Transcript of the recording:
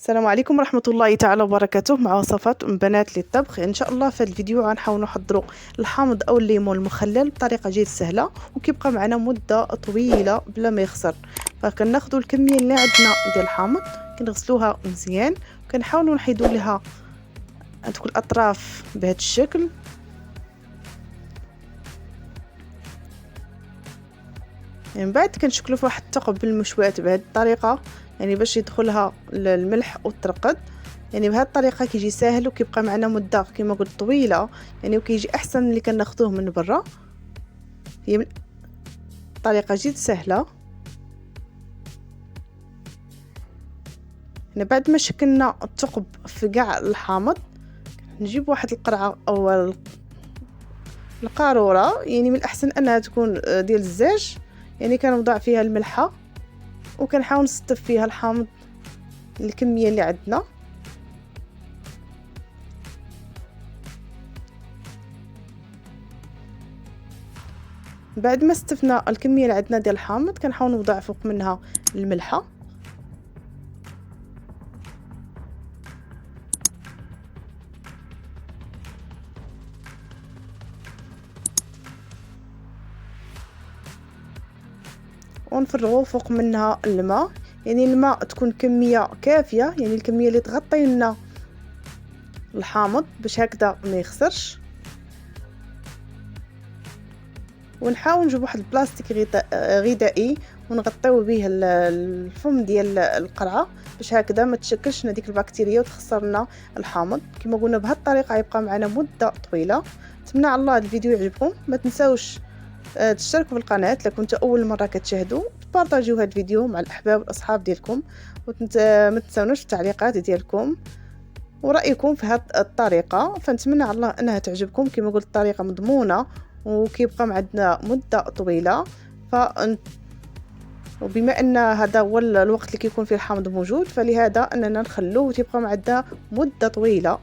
السلام عليكم ورحمة الله تعالى وبركاته. مع وصفات من بنات للطبخ. ان شاء الله في الفيديو غنحاول نحضروا الحامض او الليمون المخلل بطريقه جد سهله وكيبقى معنا مده طويله بلا ما يخسر. فكناخذوا الكميه اللي عندنا ديال الحامض كنغسلوها مزيان وكنحاولوا نحيدوا لها هذوك الاطراف بهذا الشكل. من بعد كنشكلوا في واحد الثقب بالمشواة بهذه الطريقه، يعني باش يدخلها الملح وترقد. يعني بهذه الطريقه كيجي ساهل وكيبقى معنا مده كما قلت طويله، يعني وكيجي احسن من اللي كناخذوه من برا. هي طريقه جد سهله. يعني بعد ما شكلنا الثقب في كاع الحامض نجيب واحد القرعه او القاروره، يعني من الاحسن انها تكون ديال الزاج، يعني كنوضع فيها الملحه وكنحاول نسطف فيها الحامض الكميه اللي عندنا. بعد ما استفنا الكميه اللي عندنا ديال الحامض كنحاول نوضع فوق منها الملحه. ونفرغوا فوق منها الماء، يعني الماء تكون كميه كافيه، يعني الكميه اللي تغطي لنا الحامض باش هكذا ما يخسرش. ونحاول نجيب واحد البلاستيك غذائي ونغطيو به الفم ديال القرعه باش هكذا ما تشكلش لنا ديك البكتيريا وتخسر لنا الحامض. كما قلنا بهذه الطريقه يبقى معنا مده طويله. نتمنى على الله الفيديو يعجبكم. ما تنساوش تشتركوا في القناه الا كنتوا اول مره كتشاهدوا، تبارطاجيو هذا الفيديو مع الاحباب والاصحاب ديالكم، ما تنساونوش في التعليقات ديالكم ورأيكم في هذه الطريقه. فنتمنى على الله انها تعجبكم. كما قلت الطريقه مضمونه وكيبقى معنا مده طويله. وبما ان هذا هو الوقت اللي كيكون فيه الحامض موجود، فلهذا اننا نخلوه تيبقى معنا مده طويله.